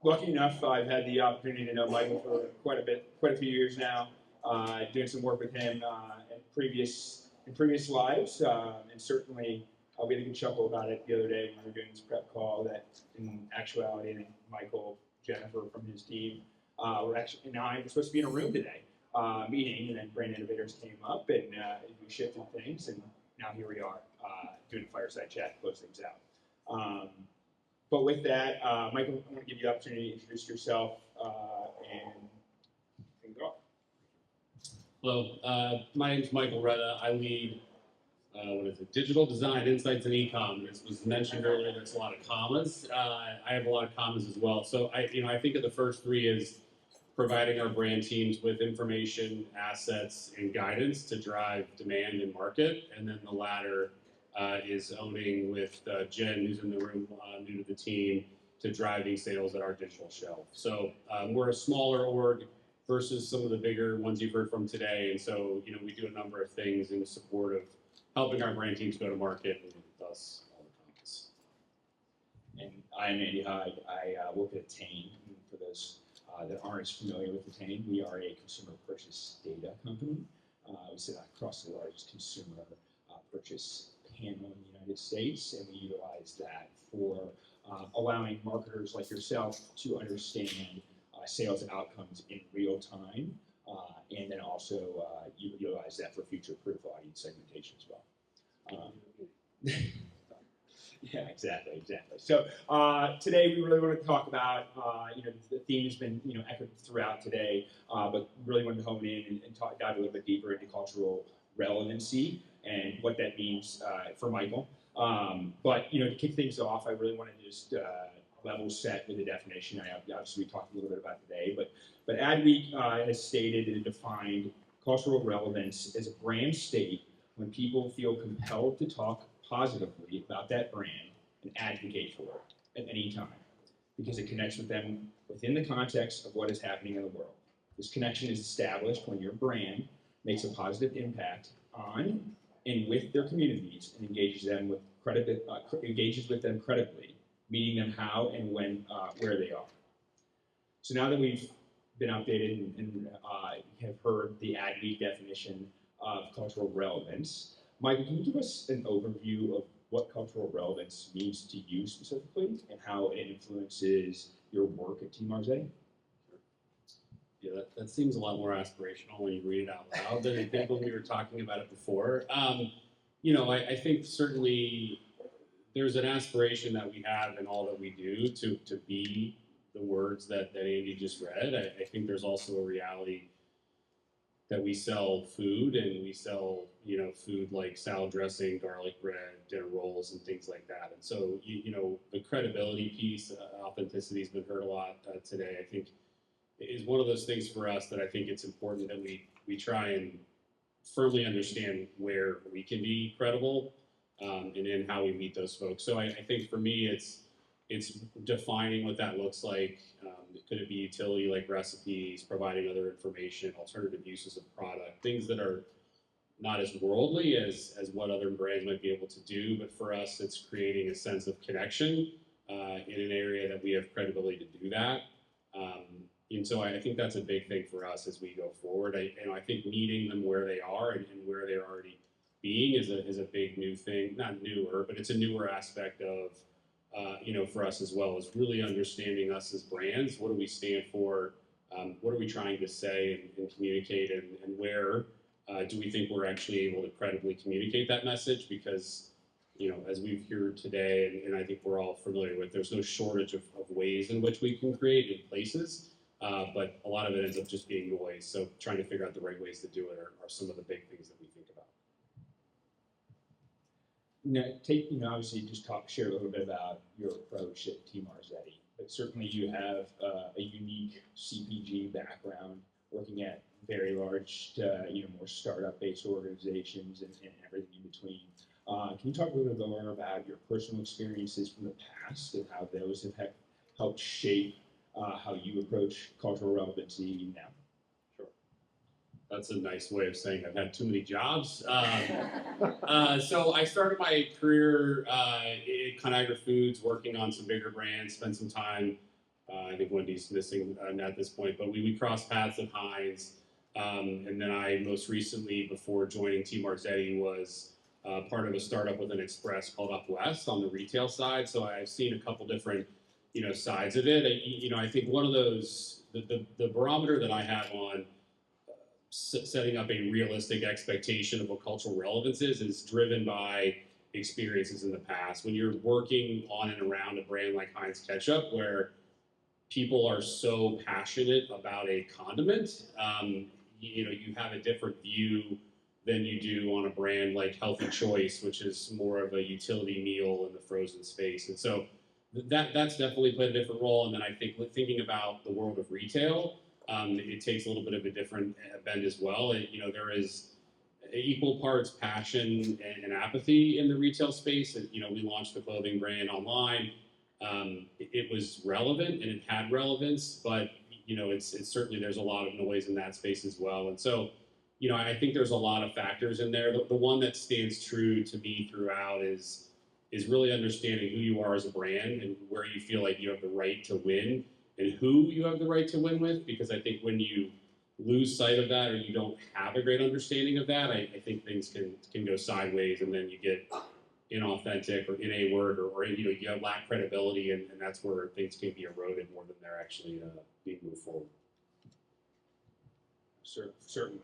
lucky enough, I've had the opportunity to know Michael for quite a few years now, doing some work with him in previous lives, and certainly we had a good chuckle about it the other day when we were doing this prep call. That in actuality, I think Michael, Jennifer from his team, were actually, and I was supposed to be in a room today meeting, and then Brand Innovators came up, and we shifted things, and now here we are doing a fireside chat to close things out. But with that, Michael, I want to give you the opportunity to introduce yourself and things off. Hello, my name is Michael Reda. I lead, digital design, insights, and eComm. This was mentioned earlier. There's a lot of commas. I have a lot of commas as well. So I think of the first three as providing our brand teams with information, assets, and guidance to drive demand and market, and then the latter is owning with Jen, who's in the room, new to the team, to driving sales at our digital shelf. So we're a smaller org versus some of the bigger ones you've heard from today, and so we do a number of things in support of helping our brand teams go to market, and thus all the comments. And I'm Andy Hyde. I work at Attain. For those that aren't as familiar with Attain, we are a consumer purchase data company. We sit across the largest consumer purchase panel in the United States, and we utilize that for allowing marketers like yourself to understand sales outcomes in real time, and then also you utilize that for future-proof audience segmentation as well. Yeah, exactly. So today we really want to talk about, the theme has been echoed throughout today, but really wanted to hone in and dive a little bit deeper into cultural relevancy and what that means for Michael. But to kick things off, I really want to just level set with the definition. Obviously we talked a little bit about today, but Adweek has stated and defined cultural relevance as a brand state when people feel compelled to talk positively about that brand and advocate for it at any time, because it connects with them within the context of what is happening in the world. This connection is established when your brand makes a positive impact on and with their communities and engages with them credibly, meeting them how and when, where they are. So now that we've been updated and have heard the Adweek definition of cultural relevance, Michael, can you give us an overview of what cultural relevance means to you specifically and how it influences your work at T.Marzetti? Yeah, that seems a lot more aspirational when you read it out loud than I think when we were talking about it before. I think certainly there's an aspiration that we have in all that we do to be the words that Andy just read. I think there's also a reality that we sell food, and we sell food like salad dressing, garlic bread, dinner rolls, and things like that. And so the credibility piece, authenticity has been heard a lot today. I think is one of those things for us that I think it's important that we try and firmly understand where we can be credible, and in how we meet those folks. So I think for me, it's defining what that looks like. Could it be utility like recipes, providing other information, alternative uses of product, things that are not as worldly as what other brands might be able to do, but for us, it's creating a sense of connection in an area that we have credibility to do that. And so I think that's a big thing for us as we go forward. I think meeting them where they are and where they're already being is a big new thing. Not newer, but it's a newer aspect of, for us as well, is really understanding us as brands. What do we stand for? What are we trying to say and communicate? And where do we think we're actually able to credibly communicate that message? Because, as we've heard today, and I think we're all familiar with, there's no shortage of ways in which we can create in places. But a lot of it ends up just being noise. So trying to figure out the right ways to do it are some of the big things that we think about. Obviously just share a little bit about your approach at T.Marzetti, but certainly you have a unique CPG background working at very large, more startup-based organizations and everything in between. Can you talk a little bit more about your personal experiences from the past and how those have helped shape how you approach cultural relevancy now? Sure. That's a nice way of saying I've had too many jobs. So I started my career at Conagra Foods, working on some bigger brands, spent some time I think Wendy's missing at this point, but we crossed paths at Hyde. And then I most recently, before joining T.Marzetti, was part of a startup with an express called Up West on the retail side. So I've seen a couple different, sides of it. I think one of those, the barometer that I have on setting up a realistic expectation of what cultural relevance is driven by experiences in the past. When you're working on and around a brand like Heinz Ketchup, where people are so passionate about a condiment, you have a different view than you do on a brand like Healthy Choice, which is more of a utility meal in the frozen space. And so that's definitely played a different role. And then I think thinking about the world of retail, it takes a little bit of a different bend as well. There is equal parts passion and apathy in the retail space. And, we launched the clothing brand online. It was relevant and it had relevance, but it's certainly, there's a lot of noise in that space as well. And so, I think there's a lot of factors in there. The one that stands true to me throughout is really understanding who you are as a brand and where you feel like you have the right to win and who you have the right to win with. Because I think when you lose sight of that or you don't have a great understanding of that, I think things can go sideways, and then you get inauthentic or in a word, or you lack credibility, and that's where things can be eroded more than they're actually being moved forward. Certainly.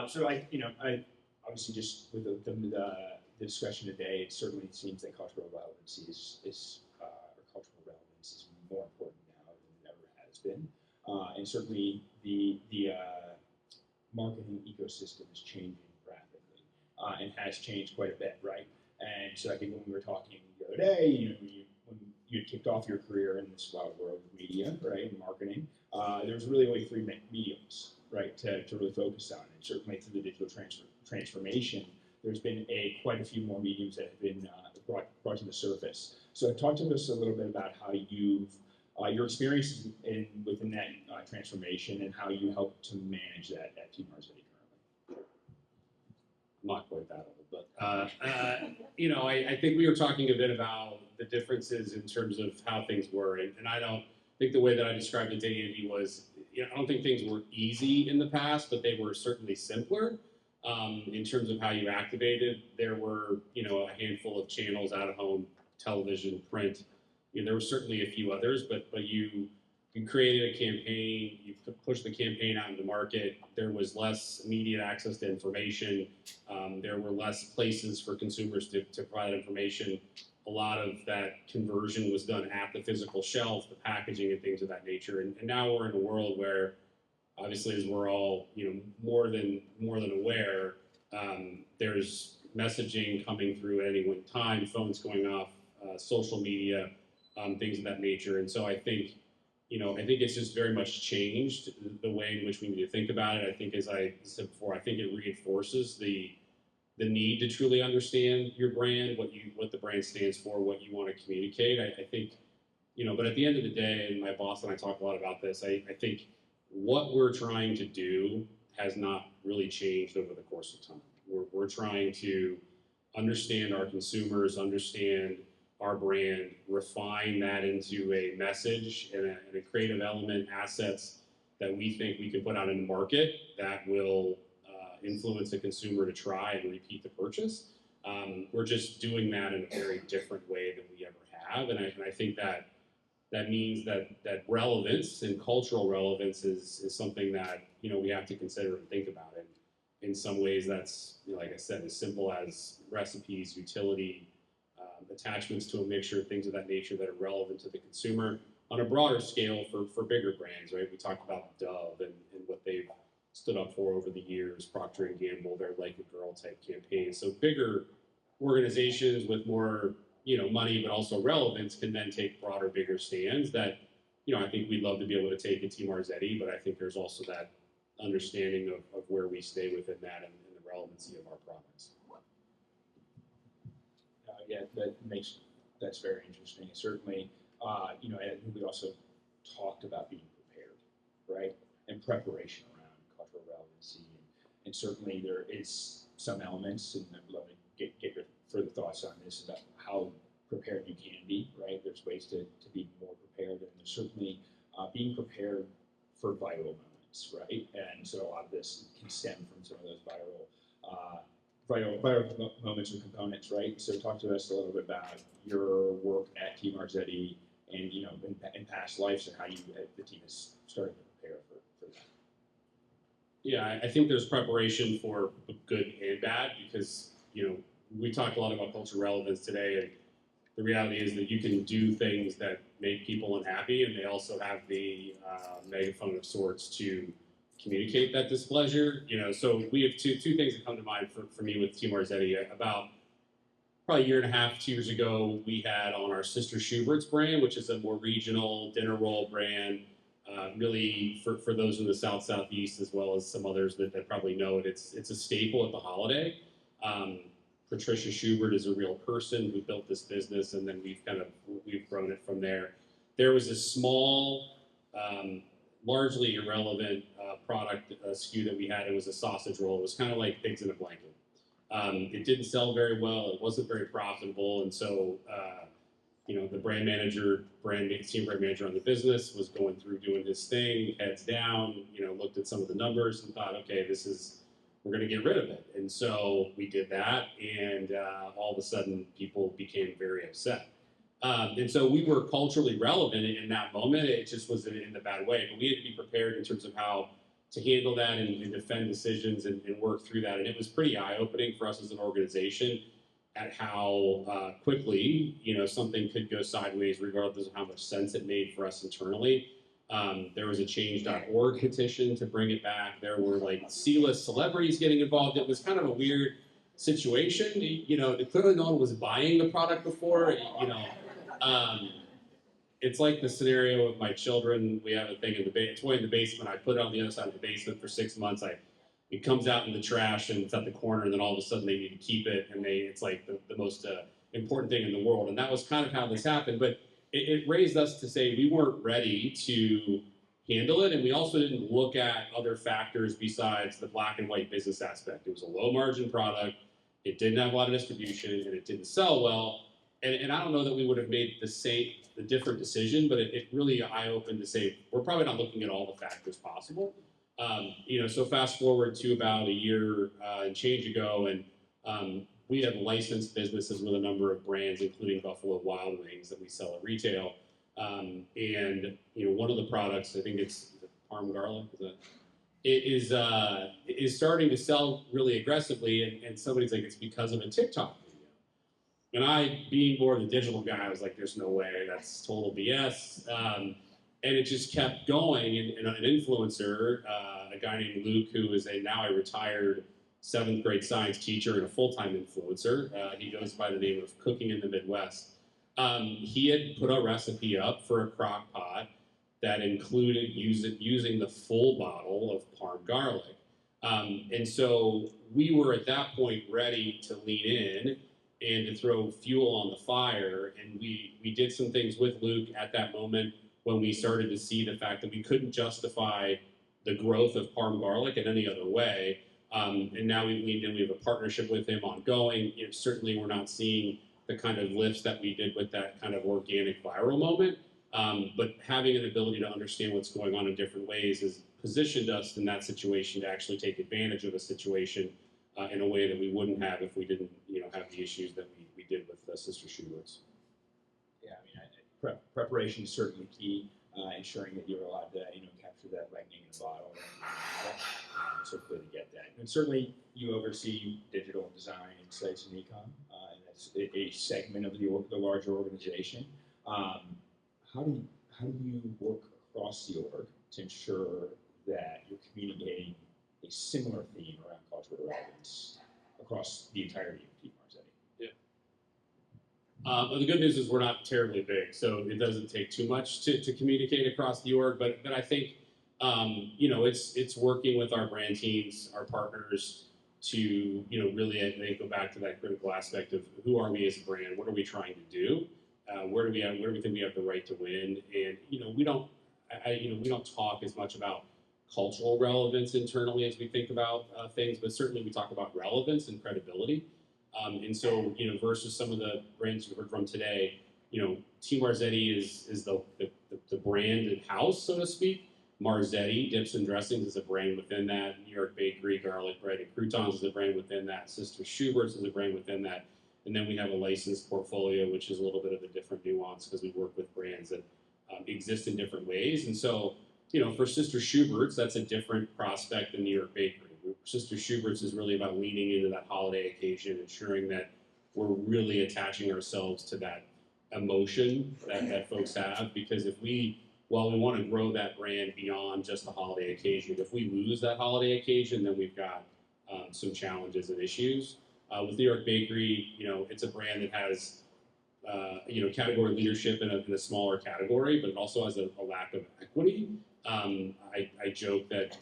So I obviously just with the discussion today, it certainly seems that cultural relevancy or cultural relevance is more important now than it ever has been, and certainly the marketing ecosystem is changing rapidly and has changed quite a bit, right? And so I think when we were talking the other day, when you kicked off your career in this wild world of media, right, and marketing, there was really only three mediums, right, to really focus on. And certainly through the digital transformation, there's been quite a few more mediums that have been brought to the surface. So talk to us a little bit about how you've your experiences within that transformation and how you help to manage that at T.Marzetti currently. Not quite that old, but I think we were talking a bit about the differences in terms of how things were, and I don't think the way that I described it to Andy was, I don't think things were easy in the past, but they were certainly simpler in terms of how you activated. There were a handful of channels: out of home, television, print. There were certainly a few others, but you created a campaign, you pushed the campaign out into market. There was less immediate access to information. There were less places for consumers to provide information. A lot of that conversion was done at the physical shelf, the packaging and things of that nature. And now we're in a world where, obviously, as we're all more than aware, there's messaging coming through at any one time, phones going off, social media, things of that nature. And so I think it's just very much changed the way in which we need to think about it. I think, as I said before, I think it reinforces the need to truly understand your brand, what the brand stands for, what you want to communicate. I think, but at the end of the day, and my boss and I talk a lot about this, I think what we're trying to do has not really changed over the course of time. We're trying to understand our consumers, understand our brand, refine that into a message and a creative element, assets that we think we can put out in the market that will influence the consumer to try and repeat the purchase. We're just doing that in a very different way than we ever have, and I think that means that relevance and cultural relevance is something that we have to consider and think about. And in some ways, that's like I said, as simple as recipes, utility, attachments to a mixture, things of that nature that are relevant to the consumer. On a broader scale, for bigger brands, right? We talked about Dove and what they've stood up for over the years, Procter and Gamble, their Like a Girl type campaigns. So bigger organizations with more money, but also relevance, can then take broader, bigger stands that I think we'd love to be able to take at T.Marzetti, but I think there's also that understanding of where we stay within that and the relevancy of our products. Yeah, that's very interesting. Certainly, I think we also talked about being prepared, right, and preparation around cultural relevancy, and certainly there is some elements, and I'd love to get your further thoughts on this about how prepared you can be, right? There's ways to be more prepared, and there's certainly being prepared for viral moments, right? And so a lot of this can stem from some of those viral moments or components, right? So talk to us a little bit about your work at T.Marzetti and in past lives and how the team is starting to prepare for that. Yeah, I think there's preparation for good and bad because we talk a lot about cultural relevance today, and the reality is that you can do things that make people unhappy, and they also have the megaphone of sorts to communicate that displeasure. So we have two things that come to mind for me with T.Marzetti. About probably a year and a half, 2 years ago, we had on our Sister Schubert's brand, which is a more regional dinner roll brand, really for those in the Southeast, as well as some others that probably know it. It's a staple at the holiday. Patricia Schubert is a real person who built this business, and then we've grown it from there. There was a small, largely irrelevant product SKU that we had. It was a sausage roll. It was kind of like pigs in a blanket. It didn't sell very well. It wasn't very profitable, and so the senior brand manager on the business was going through doing his thing, heads down. Looked at some of the numbers and thought, okay, we're going to get rid of it. And so we did that, and all of a sudden people became very upset. And so we were culturally relevant in that moment. It just was in the bad way, but we had to be prepared in terms of how to handle that and defend decisions and work through that. And it was pretty eye-opening for us as an organization at how quickly something could go sideways, regardless of how much sense it made for us internally. There was a change.org petition to bring it back. There were C-list celebrities getting involved. It was kind of a weird situation. Clearly no one was buying the product before. It's like the scenario of my children. We have a thing in the toy in the basement. I put it on the other side of the basement for 6 months. It comes out in the trash and it's at the corner, and then all of a sudden they need to keep it, and it's like the most important thing in the world. And that was kind of how this happened. But it raised us to say we weren't ready to handle it, and we also didn't look at other factors besides the black and white business aspect. It was a low margin product, it didn't have a lot of distribution, and it didn't sell well. And I don't know that we would have made the different decision, but it really eye-opened to say we're probably not looking at all the factors possible. So fast forward to about a year and change ago, and we have licensed businesses with a number of brands, including Buffalo Wild Wings that we sell at retail. And one of the products, I think it's Parm garlic, is starting to sell really aggressively. And somebody's like, it's because of a TikTok video. And I, being more the digital guy, I was like, there's no way, that's total BS. And it just kept going. And an influencer, a guy named Luke, who is now a retired 7th grade science teacher and a full-time influencer. He goes by the name of Cooking in the Midwest. He had put a recipe up for a crock pot that included using the full bottle of Parm garlic. And so we were at that point ready to lean in and to throw fuel on the fire. And we did some things with Luke at that moment when we started to see the fact that we couldn't justify the growth of Parm garlic in any other way. And now we've leaned in, we have a partnership with him ongoing. Certainly we're not seeing the kind of lifts that we did with that kind of organic viral moment. But having an ability to understand what's going on in different ways has positioned us in that situation to actually take advantage of a situation in a way that we wouldn't have if we didn't have the issues that we did with Sister Schubert's. Yeah, preparation is certainly key. Ensuring that you're allowed to capture that lightning in a bottle. So clear to get that. And certainly you oversee digital design, insights, and eComm, and that's a segment of the larger organization. How do you work across the org to ensure that you're communicating a similar theme around cultural relevance across the entirety of T.Marzetti? Yeah. Well, the good news is we're not terribly big, so it doesn't take too much to communicate across the org. But I think it's working with our brand teams, our partners, to really I think go back to that critical aspect of who are we as a brand, what are we trying to do, where do we think we have the right to win, and we don't talk as much about cultural relevance internally as we think about things, but certainly we talk about relevance and credibility. And so, versus some of the brands you've heard from today, T.Marzetti is the branded house, so to speak. Marzetti Dips and Dressings is a brand within that. New York Bakery Garlic Bread and Croutons is a brand within that. Sister Schubert's is a brand within that. And then we have a licensed portfolio, which is a little bit of a different nuance because we work with brands that exist in different ways. And so, for Sister Schubert's, that's a different prospect than New York Bakery. Sister Schubert's is really about leaning into that holiday occasion, ensuring that we're really attaching ourselves to that emotion that folks have. Because while we want to grow that brand beyond just the holiday occasion, if we lose that holiday occasion, then we've got some challenges and issues. With New York Bakery, it's a brand that has category leadership in a smaller category, but it also has a lack of equity. I joke that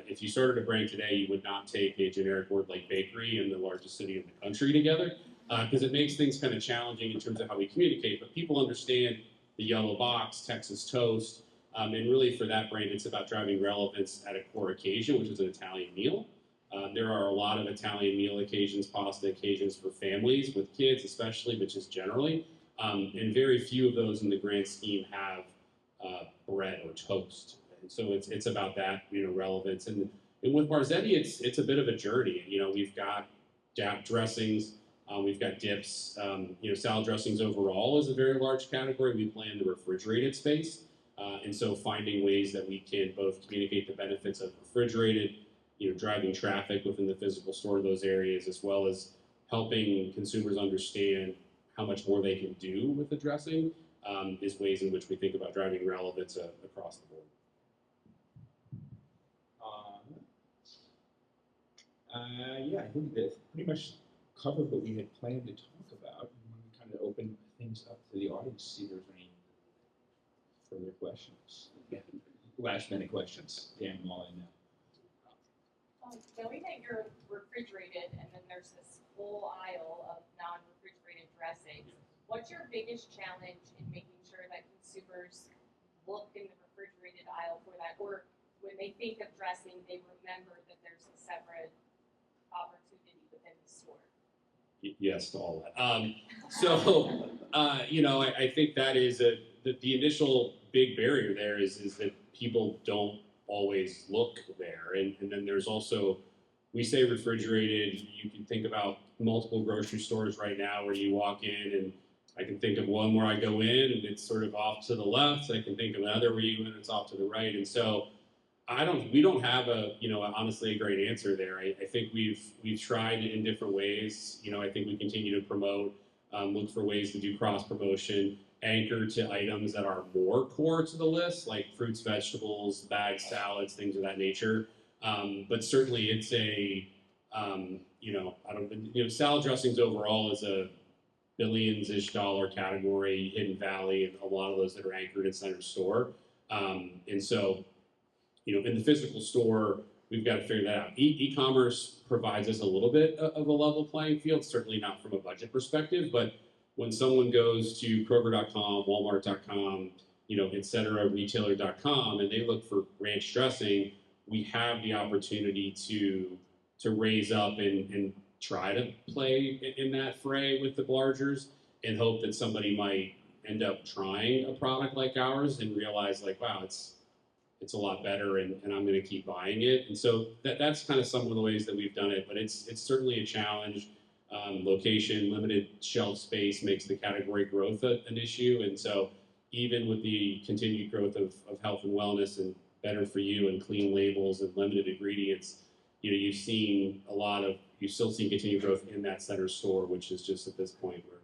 if you started a brand today, you would not take a generic word like bakery in the largest city in the country together, because it makes things kind of challenging in terms of how we communicate. But people understand the yellow box, Texas toast, and really for that brand, it's about driving relevance at a core occasion, which is an Italian meal. There are a lot of Italian meal occasions, pasta occasions for families with kids, especially, but just generally. And very few of those in the grand scheme have bread or toast. And so it's about that, relevance. And with Marzetti, it's a bit of a journey. We've got dressings, we've got dips. Salad dressings overall is a very large category. We play in the refrigerated space. And so finding ways that we can both communicate the benefits of refrigerated, driving traffic within the physical store of those areas, as well as helping consumers understand how much more they can do with the dressing, is ways in which we think about driving relevance across the board. Yeah, I think that pretty much covered what we had planned to talk about. We kind of open things up to the audience, see if there's any further questions. Yeah. Last minute questions. Damn them all in now. Knowing that you're refrigerated and then there's this whole aisle of non-refrigerated dressings, what's your biggest challenge in making sure that consumers look in the refrigerated aisle for that, or when they think of dressing, they remember that there's a separate opportunity within the store? Yes to all that. I think that is the initial big barrier there is that people don't always look there. And then there's also, we say refrigerated, you can think about multiple grocery stores right now where you walk in, and I can think of one where I go in and it's sort of off to the left. I can think of another where you go in and it's off to the right. And so we don't have honestly a great answer there. I think we've tried in different ways. I think we continue to promote, look for ways to do cross promotion, anchor to items that are more core to the list, like fruits, vegetables, bagged salads, things of that nature. But certainly it's salad dressings overall is a billions-ish dollar category, Hidden Valley, and a lot of those that are anchored in center store. And so, in the physical store, we've got to figure that out. E-commerce provides us a little bit of a level playing field, certainly not from a budget perspective, but when someone goes to Kroger.com, Walmart.com, et cetera, retailer.com, and they look for ranch dressing, we have the opportunity to raise up and try to play in that fray with the largers and hope that somebody might end up trying a product like ours and realize, like, wow, it's a lot better, and I'm going to keep buying it. And so that's kind of some of the ways that we've done it, but it's certainly a challenge. Location, limited shelf space makes the category growth an issue. And so even with the continued growth of health and wellness and better for you and clean labels and limited ingredients, you've still seen continued growth in that center store, which is just at this point where